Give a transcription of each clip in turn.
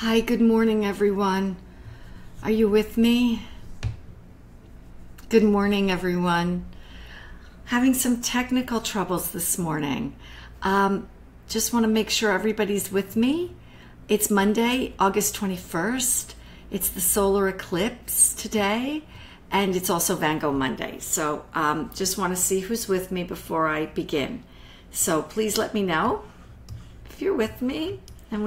Hi, good morning, everyone. Are you with me? Good morning, everyone. Having some technical troubles this morning. Just want to make sure everybody's with me. It's Monday, August 21st. It's the solar eclipse today, and it's also Van Gogh Monday. So just want to see who's with me before I begin. So please let me know if you're with me. And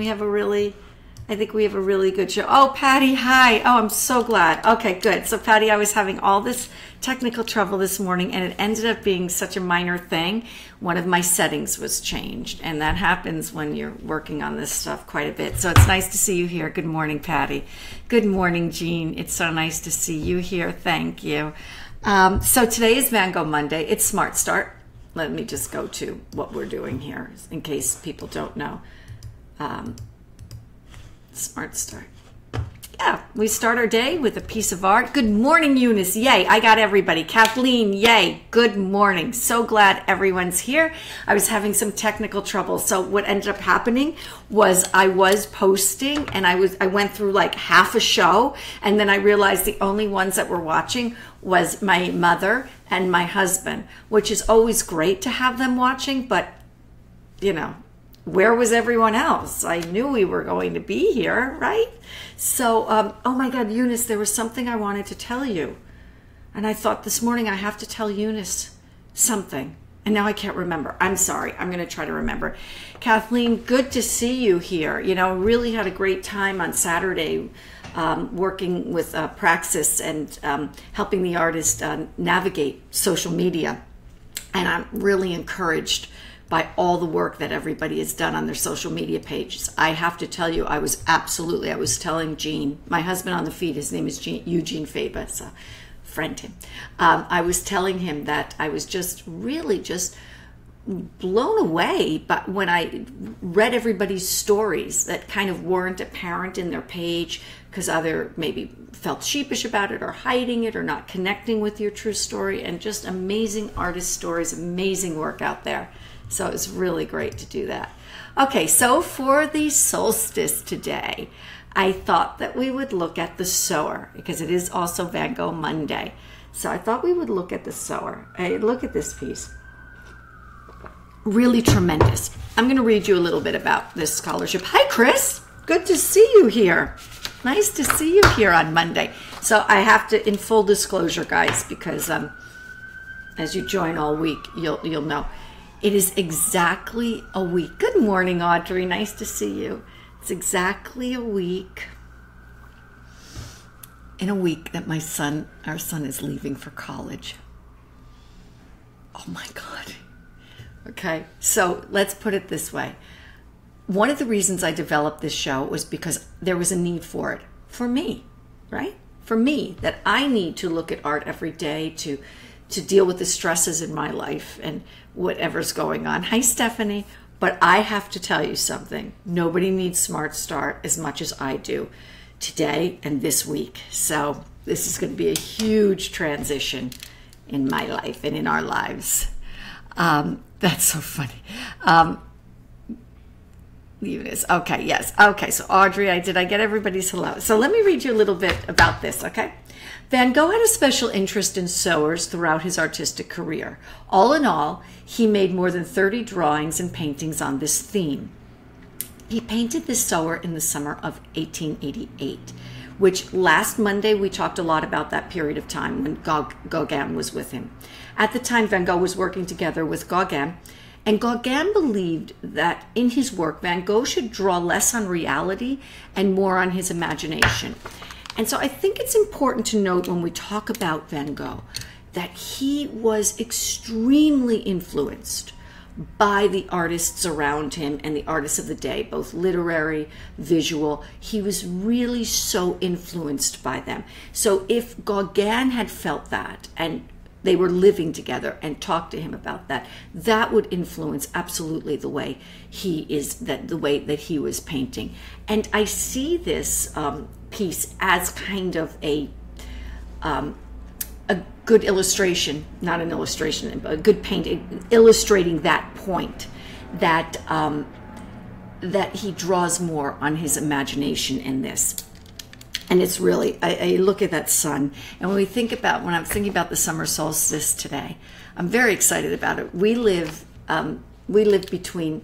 I think we have a really good show. Oh, Patty, hi. Oh, I'm so glad. Okay, good. So, Patty, I was having all this technical trouble this morning, and it ended up being such a minor thing. One of my settings was changed, and that happens when you're working on this stuff quite a bit. So it's nice to see you here. Good morning, Patty. Good morning, Jean. It's so nice to see you here. Thank you. So today is Van Gogh Monday. It's Smart Start. Let me just go to what we're doing here in case people don't know. Smart Start. Yeah, we start our day with a piece of art. Good morning, Eunice. Yay, I got everybody. Kathleen, yay. Good morning. So glad everyone's here. I was having some technical trouble. So what ended up happening was I was posting and I went through like half a show, and then I realized the only ones that were watching was my mother and my husband, which is always great to have them watching, but you know, where was everyone else? I knew we were going to be here, right? So, oh my God, Eunice, there was something I wanted to tell you. And I thought this morning I have to tell Eunice something. And now I can't remember. I'm sorry. I'm going to try to remember. Kathleen, good to see you here. You know, really had a great time on Saturday working with Praxis and helping the artist navigate social media. And I'm really encouraged by all the work that everybody has done on their social media pages. I have to tell you, I was telling Gene, my husband on the feed, his name is Eugene Faber, so friend him. I was telling him that I was really blown away but when I read everybody's stories that kind of weren't apparent in their page because either maybe felt sheepish about it or hiding it or not connecting with your true story, and just amazing artist stories, amazing work out there. So it was really great to do that. Okay, so for the solstice today, I thought that we would look at the Sower because it is also Van Gogh Monday. So I thought we would look at the Sower. Hey, look at this piece. Really tremendous. I'm going to read you a little bit about this scholarship. Hi, Chris. Good to see you here. Nice to see you here on Monday. So I have to, in full disclosure, guys, because as you join all week, you'll know. It is exactly a week. Good morning, Audrey. Nice to see you. It's exactly a week. In a week that our son is leaving for college. Oh my God. Okay, so let's put it this way. One of the reasons I developed this show was because there was a need for it. For me, right? For me, that I need to look at art every day to deal with the stresses in my life and whatever's going on. Hi, Stephanie. But I have to tell you something. Nobody needs Smart Start as much as I do today and this week. So this is going to be a huge transition in my life and in our lives. That's so funny. Leave it as. Okay, yes. Okay, so Audrey, did I get everybody's hello? So let me read you a little bit about this, okay? Van Gogh had a special interest in sowers throughout his artistic career. All in all, he made more than 30 drawings and paintings on this theme. He painted this sower in the summer of 1888, which last Monday we talked a lot about that period of time when Gauguin was with him. At the time, Van Gogh was working together with Gauguin, and Gauguin believed that in his work, Van Gogh should draw less on reality and more on his imagination. And so I think it's important to note when we talk about Van Gogh that he was extremely influenced by the artists around him and the artists of the day, both literary, visual. He was really so influenced by them. So if Gauguin had felt that and they were living together and talked to him about that, that would influence absolutely the way the way that he was painting. And I see this piece as kind of a good illustration, not an illustration, but a good painting illustrating that point, that that he draws more on his imagination in this. And it's really, I look at that sun, and when I'm thinking about the summer solstice today, I'm very excited about it. We live between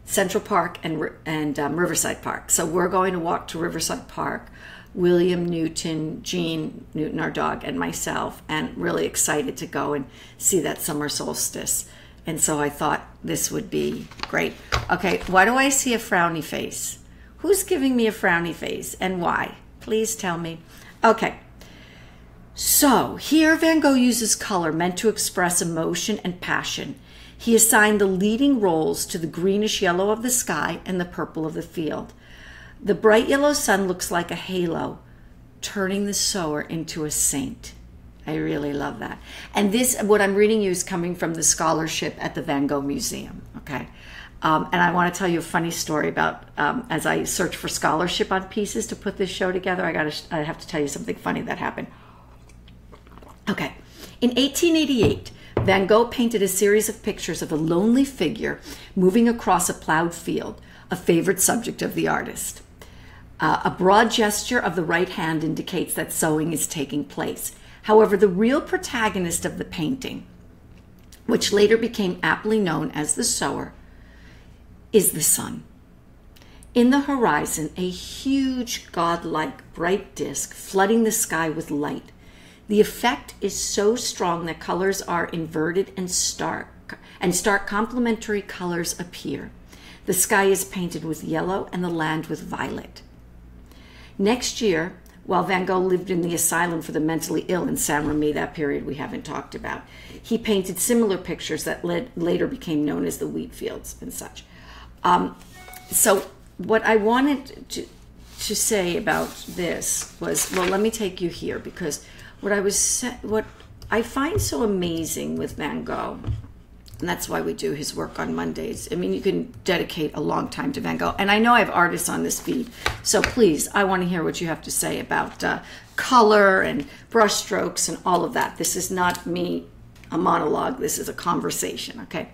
Central Park and Riverside Park. So we're going to walk to Riverside Park, William Newton, Jean Newton, our dog, and myself, and really excited to go and see that summer solstice. And so I thought this would be great. Okay, why do I see a frowny face? Who's giving me a frowny face and why? Please tell me. Okay, so here Van Gogh uses color meant to express emotion and passion. He assigned the leading roles to the greenish yellow of the sky and the purple of the field. The bright yellow sun looks like a halo, turning the sower into a saint. I really love that. And this, what I'm reading you, is coming from the scholarship at the Van Gogh Museum, okay? And I want to tell you a funny story about, as I search for scholarship on pieces to put this show together, I have to tell you something funny that happened. Okay, in 1888, Van Gogh painted a series of pictures of a lonely figure moving across a plowed field, a favorite subject of the artist. A broad gesture of the right hand indicates that sowing is taking place. However, the real protagonist of the painting, which later became aptly known as the sower, is the sun. In the horizon, a huge godlike bright disk flooding the sky with light. The effect is so strong that colors are inverted and stark complementary colors appear. The sky is painted with yellow and the land with violet. Next year, while Van Gogh lived in the asylum for the mentally ill in Saint-Remy, that period we haven't talked about, he painted similar pictures that later became known as the wheat fields and such. So what I wanted to say about this was, well, let me take you here, because what I find so amazing with Van Gogh, and that's why we do his work on Mondays. I mean, you can dedicate a long time to Van Gogh. And I know I have artists on this feed, so please, I want to hear what you have to say about color and brushstrokes and all of that. This is not me, a monologue. This is a conversation, okay?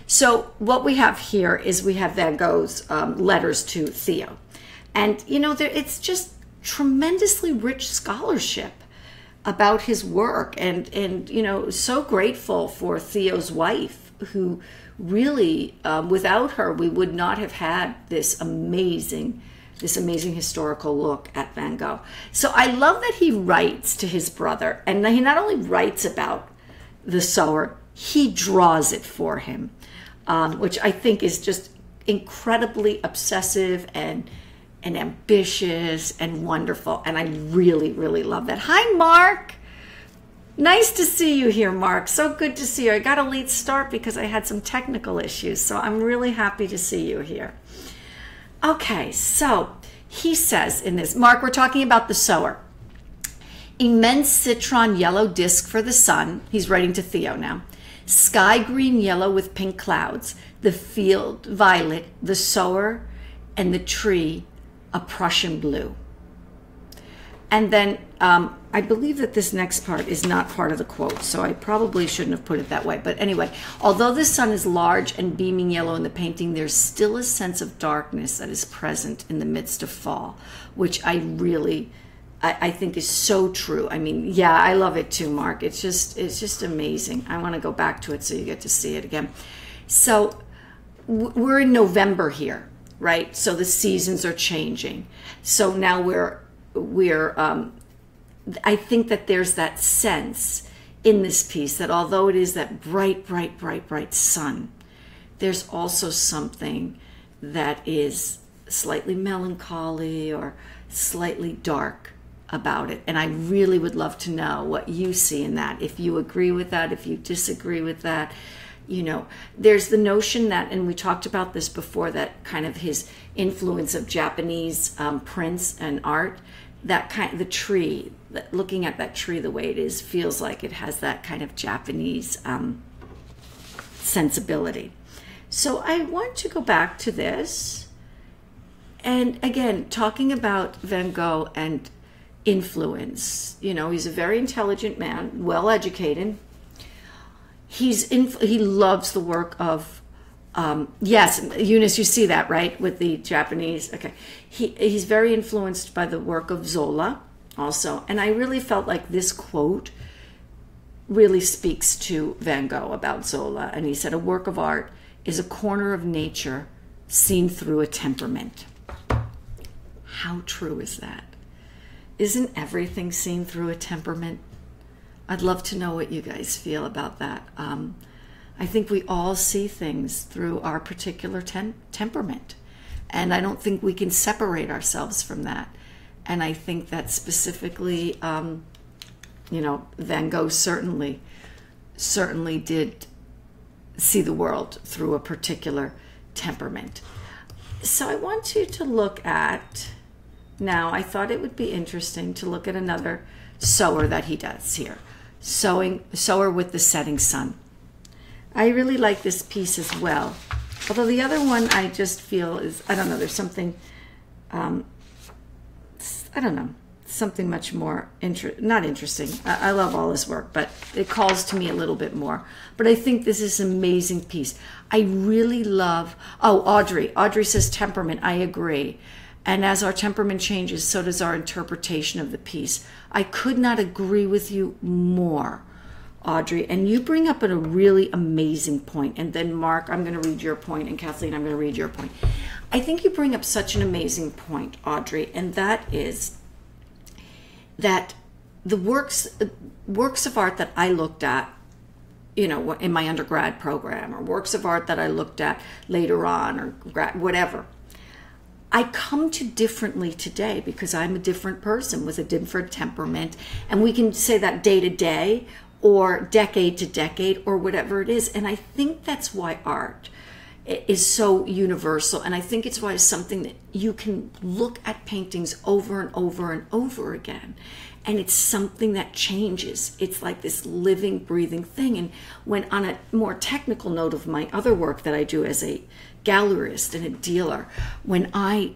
So what we have here is we have Van Gogh's letters to Theo. And, you know, it's just tremendously rich scholarship about his work, and you know, so grateful for Theo's wife, who really, without her, we would not have had this amazing historical look at Van Gogh. So I love that he writes to his brother, and he not only writes about the sower, he draws it for him, which I think is just incredibly obsessive and ambitious and wonderful. And I really, really love that. Hi, Mark. Nice to see you here, Mark. So good to see you. I got a late start because I had some technical issues, so I'm really happy to see you here. Okay, so he says in this, Mark, we're talking about the sower. Immense citron yellow disc for the sun. He's writing to Theo now. Sky green yellow with pink clouds. The field violet, the sower, and the tree a Prussian blue. And then I believe that this next part is not part of the quote, so I probably shouldn't have put it that way. But anyway, although the sun is large and beaming yellow in the painting, there's still a sense of darkness that is present in the midst of fall, which I think is so true. I mean, yeah, I love it too, Mark. It's just amazing. I want to go back to it so you get to see it again. So we're in November here, right? So the seasons are changing. So now I think that there's that sense in this piece that although it is that bright, bright, bright, bright sun, there's also something that is slightly melancholy or slightly dark about it. And I really would love to know what you see in that. If you agree with that, if you disagree with that. You know, there's the notion that, and we talked about this before, that kind of his influence of Japanese prints and art, that kind of the tree, looking at that tree the way it is, feels like it has that kind of Japanese sensibility. So I want to go back to this. And again, talking about Van Gogh and influence, you know, he's a very intelligent man, well educated. He loves the work of Yes, Eunice, you see that, right, with the Japanese. Okay, he's very influenced by the work of Zola also, and I really felt like this quote really speaks to Van Gogh about Zola. And he said, a work of art is a corner of nature seen through a temperament. How true is that? Isn't everything seen through a temperament? I'd love to know what you guys feel about that. I think we all see things through our particular temperament. And I don't think we can separate ourselves from that. And I think that specifically, Van Gogh certainly did see the world through a particular temperament. So I want you to look at, now I thought it would be interesting to look at another Sower that he does here. Sower with the setting sun. I really like this piece as well. Although the other one I just feel is, I don't know, there's something, something much more, not interesting. I love all his work, but it calls to me a little bit more. But I think this is an amazing piece. I really love, Audrey says temperament, I agree. And as our temperament changes, so does our interpretation of the piece. I could not agree with you more, Audrey. And you bring up a really amazing point. And then Mark, I'm going to read your point, and Kathleen, I'm going to read your point. I think you bring up such an amazing point, Audrey, and that is that the works of art that I looked at, in my undergrad program, or works of art that I looked at later on, or whatever, I come to differently today because I'm a different person with a different temperament. And we can say that day to day or decade to decade or whatever it is. And I think that's why art is so universal. And I think it's why it's something that you can look at paintings over and over and over again. And it's something that changes. It's like this living, breathing thing. And when, on a more technical note of my other work that I do as a gallerist and a dealer, when a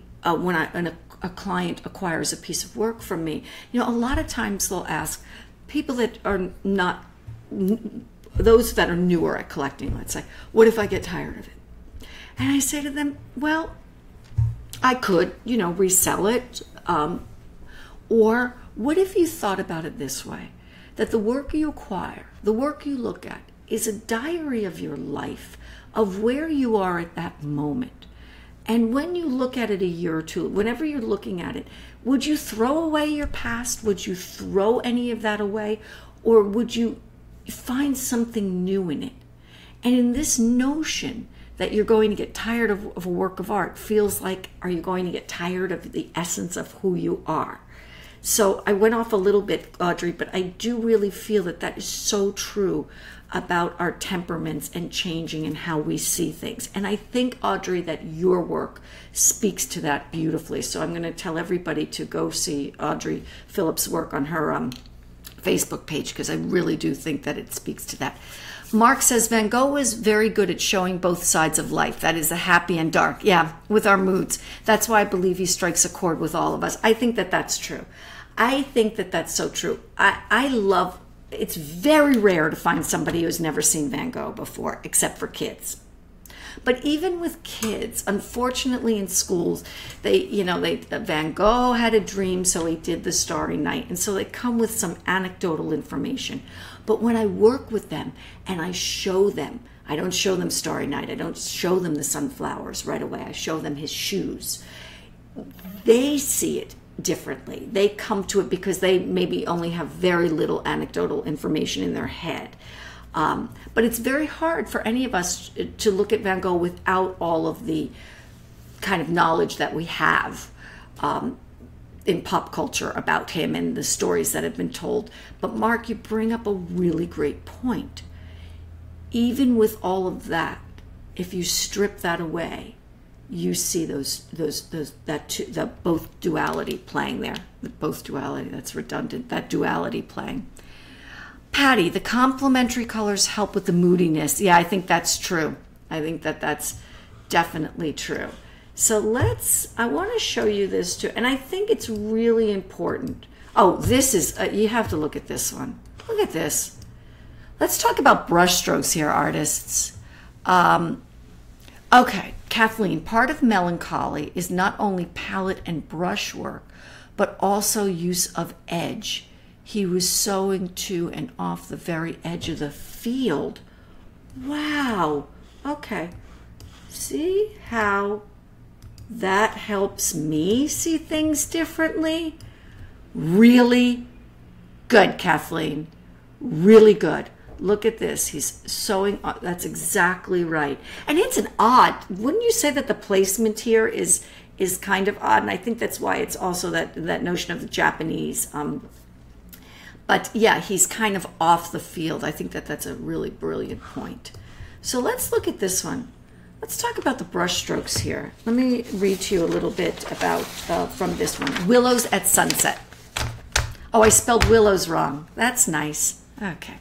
client acquires a piece of work from me, a lot of times they'll ask people that are not, those that are newer at collecting, let's say, what if I get tired of it? And I say to them, well, I could, resell it. Or what if you thought about it this way, that the work you acquire, the work you look at, is a diary of your life, of where you are at that moment. And when you look at it a year or two, whenever you're looking at it, would you throw away your past? Would you throw any of that away? Or would you find something new in it? And in this notion that you're going to get tired of a work of art feels like, are you going to get tired of the essence of who you are? So I went off a little bit, Audrey, but I do really feel that that is so true about our temperaments and changing and how we see things. And I think, Audrey, that your work speaks to that beautifully. So I'm going to tell everybody to go see Audrey Phillips' work on her Facebook page, because I really do think that it speaks to that. Mark says, Van Gogh was very good at showing both sides of life. That is the happy and dark. Yeah, with our moods. That's why I believe he strikes a chord with all of us. I think that that's true. I think that that's so true. I love, it's very rare to find somebody who's never seen Van Gogh before, except for kids. But even with kids, unfortunately in schools, Van Gogh had a dream, so he did the Starry Night. And so they come with some anecdotal information. But when I work with them and I show them, I don't show them Starry Night, I don't show them the sunflowers right away, I show them his shoes. They see it differently. They come to it because they maybe only have very little anecdotal information in their head. But it's very hard for any of us to look at Van Gogh without all of the kind of knowledge that we have in pop culture about him and the stories that have been told. But Mark, you bring up a really great point. Even with all of that, if you strip that away, you see that both duality playing there. Both duality, that's redundant, that duality playing. Patty, the complementary colors help with the moodiness. Yeah, I think that's true. I think that that's definitely true. So I want to show you this too. And I think it's really important. Oh, this is, you have to look at this one. Look at this. Let's talk about brushstrokes here, artists. Okay, Kathleen, part of melancholy is not only palette and brushwork, but also use of edge. He was sewing to and off the very edge of the field. Wow. Okay. See how that helps me see things differently? Really good, Kathleen. Really good. Look at this. He's sewing. That's exactly right. And it's an odd. Wouldn't you say that the placement here is kind of odd? And I think that's why it's also that notion of the Japanese. But yeah, he's kind of off the field. I think that's a really brilliant point. So let's look at this one. Let's talk about the brush strokes here. Let me read to you a little bit about from this one. Willows at sunset. Oh, I spelled willows wrong. That's nice. Okay.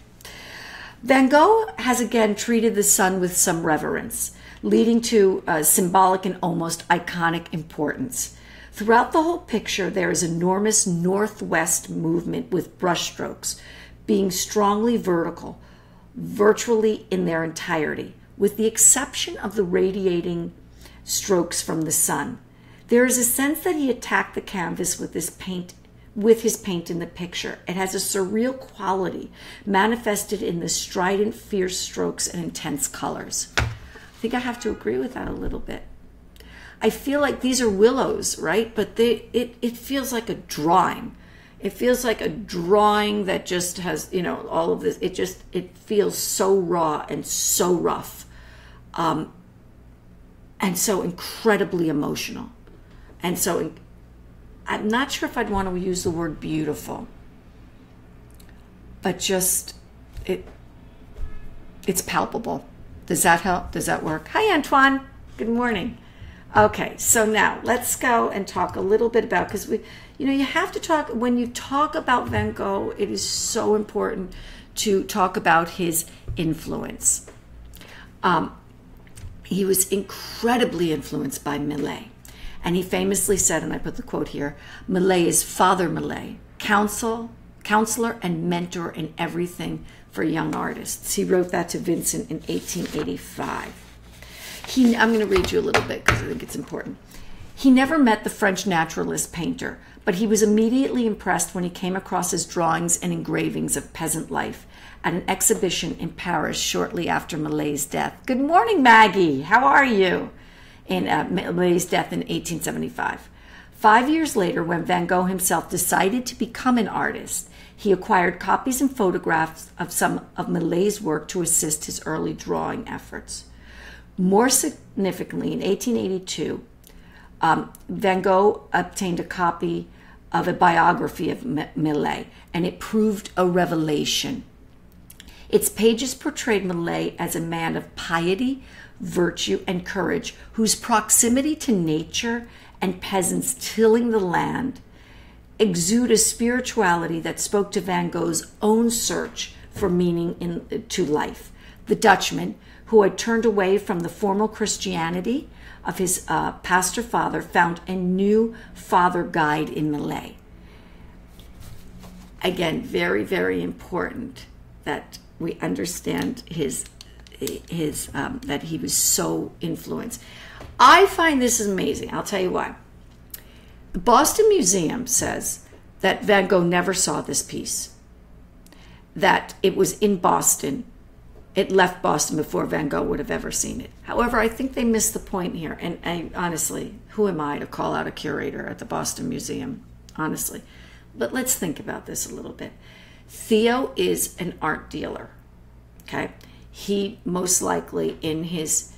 Van Gogh has again treated the sun with some reverence, leading to symbolic and almost iconic importance. Throughout the whole picture, there is enormous northwest movement with brushstrokes being strongly vertical, virtually in their entirety, with the exception of the radiating strokes from the sun. There is a sense that he attacked the canvas with his paint in the picture. It has a surreal quality manifested in the strident, fierce strokes and intense colors. I think I have to agree with that a little bit. I feel like these are willows, right? But it feels like a drawing. It feels like a drawing that just has, all of this. It feels so raw and so rough, and so incredibly emotional. And so I'm not sure if I'd want to use the word beautiful, but just it's palpable. Does that help? Does that work? Hi, Antoine. Good morning. Okay, so now let's go and talk a little bit about, because you have to talk, when you talk about Van Gogh, it is so important to talk about his influence. He was incredibly influenced by Millet. And he famously said, and I put the quote here, Millet is Father Millet, counselor and mentor in everything for young artists. He wrote that to Vincent in 1885. I'm going to read you a little bit because I think it's important. He never met the French naturalist painter, but he was immediately impressed when he came across his drawings and engravings of peasant life at an exhibition in Paris shortly after Millet's death. Good morning, Maggie. How are you? In Millet's death in 1875. 5 years later, when Van Gogh himself decided to become an artist, he acquired copies and photographs of some of Millet's work to assist his early drawing efforts. More significantly, in 1882, Van Gogh obtained a copy of a biography of Millet, and it proved a revelation. Its pages portrayed Millet as a man of piety, virtue, and courage, whose proximity to nature and peasants tilling the land exude a spirituality that spoke to Van Gogh's own search for meaning to life. The Dutchman, who had turned away from the formal Christianity of his pastor father, found a new father guide in Millet. Again, very, very important that we understand that he was so influenced. I find this is amazing. I'll tell you why. The Boston Museum says that Van Gogh never saw this piece, that it was in Boston. It left Boston before Van Gogh would have ever seen it. However, I think they missed the point here. And honestly, who am I to call out a curator at the Boston Museum? Honestly. But let's think about this a little bit. Theo is an art dealer. Okay? He most likely in his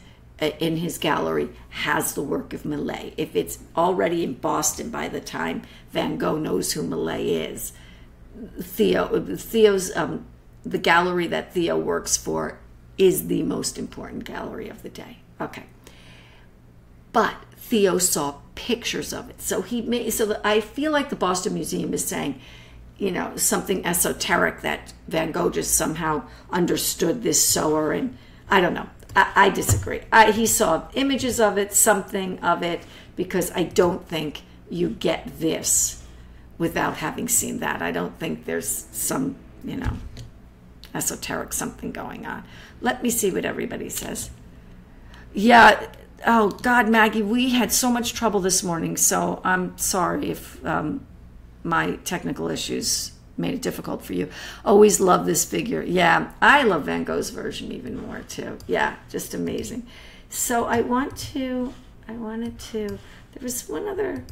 gallery has the work of Millet. If it's already in Boston by the time Van Gogh knows who Millet is, Theo's the gallery that Theo works for is the most important gallery of the day. Okay. But Theo saw pictures of it. So I feel like the Boston Museum is saying, something esoteric that Van Gogh just somehow understood this Sower, and I don't know. I disagree. He saw images of it, something of it, because I don't think you get this without having seen that. I don't think there's some, esoteric something going on. Let me see what everybody says. Yeah, Oh, God, Maggie, we had so much trouble this morning, so I'm sorry if my technical issues made it difficult for you. Always love this figure. Yeah, I love Van Gogh's version even more, too. Yeah, just amazing. So I wanted to, there was one other,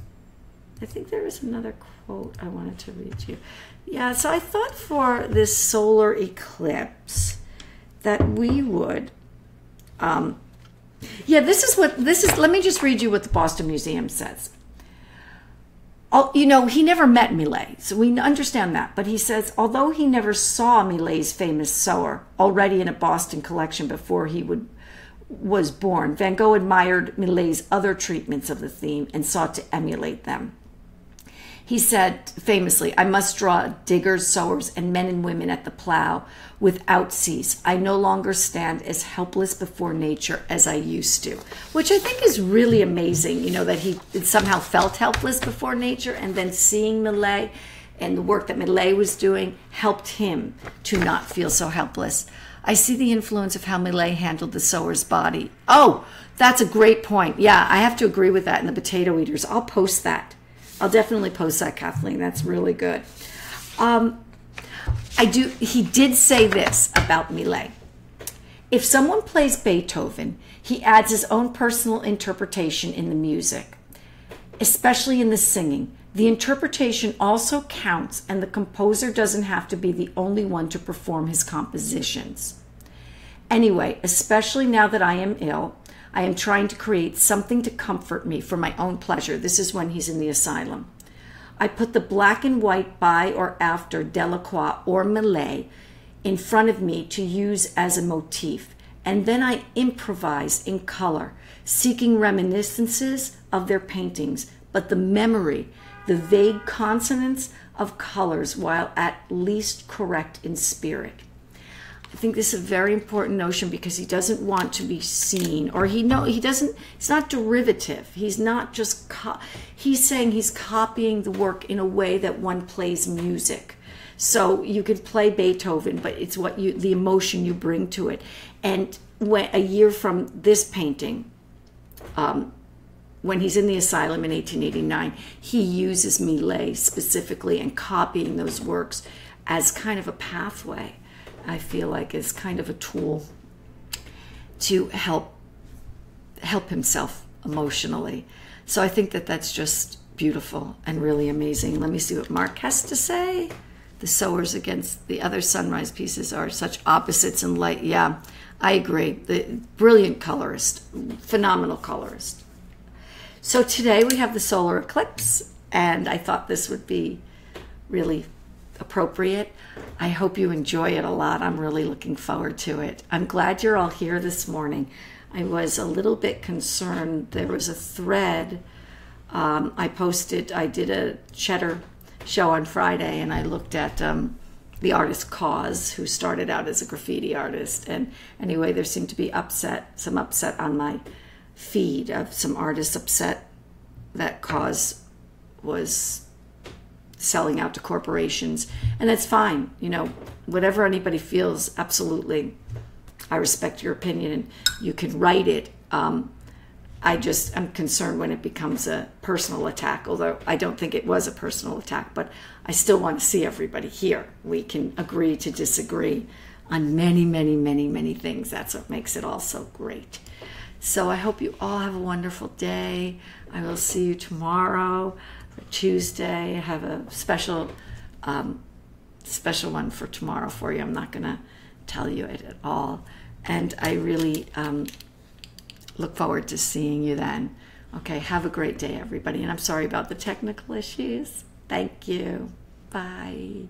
I think there was another quote I wanted to read you. Yeah, so I thought for this solar eclipse that we would, let me just read you what the Boston Museum says. He never met Millet, so we understand that. But he says, although he never saw Millet's famous Sower, already in a Boston collection before he was born, Van Gogh admired Millet's other treatments of the theme and sought to emulate them. He said famously, I must draw diggers, sowers, and men and women at the plow without cease. I no longer stand as helpless before nature as I used to, which I think is really amazing, that he somehow felt helpless before nature, and then seeing Millet and the work that Millet was doing helped him to not feel so helpless. I see the influence of how Millet handled the sower's body. Oh, that's a great point. Yeah, I have to agree with that in the Potato Eaters. I'll post that. I'll definitely post that, Kathleen. That's really good. He did say this about Millet. If someone plays Beethoven, he adds his own personal interpretation in the music, especially in the singing. The interpretation also counts, and the composer doesn't have to be the only one to perform his compositions. Anyway, especially now that I am ill, I am trying to create something to comfort me for my own pleasure. This is when he's in the asylum. I put the black and white by or after Delacroix or Millet in front of me to use as a motif, and then I improvise in color, seeking reminiscences of their paintings, but the memory, the vague consonance of colors, while at least correct in spirit. I think this is a very important notion because he doesn't want to be seen, or he doesn't, it's not derivative. He's not just, he's saying he's copying the work in a way that one plays music. So you could play Beethoven, but it's the emotion you bring to it. And a year from this painting, when he's in the asylum in 1889, he uses Millet specifically and copying those works as kind of a pathway. I feel like is kind of a tool to help himself emotionally. So I think that that's just beautiful and really amazing. Let me see what Mark has to say. The Sowers against the other sunrise pieces are such opposites in light. Yeah, I agree. The brilliant colorist, phenomenal colorist. So today we have the solar eclipse, and I thought this would be really appropriate. I hope you enjoy it a lot. I'm really looking forward to it. I'm glad you're all here this morning. I was a little bit concerned. There was a thread I did a Cheddar show on Friday, and I looked at the artist Cause, who started out as a graffiti artist. And anyway, there seemed to be some upset on my feed of some artists upset that Cause was selling out to corporations, and that's fine. Whatever anybody feels, absolutely, I respect your opinion, and you can write it. I'm concerned when it becomes a personal attack, although I don't think it was a personal attack, but I still want to see everybody here. We can agree to disagree on many, many, many, many things. That's what makes it all so great. So I hope you all have a wonderful day. I will see you tomorrow. Tuesday, I have a special one for tomorrow for you. I'm not going to tell you it at all. And I really look forward to seeing you then. Okay, have a great day, everybody. And I'm sorry about the technical issues. Thank you. Bye.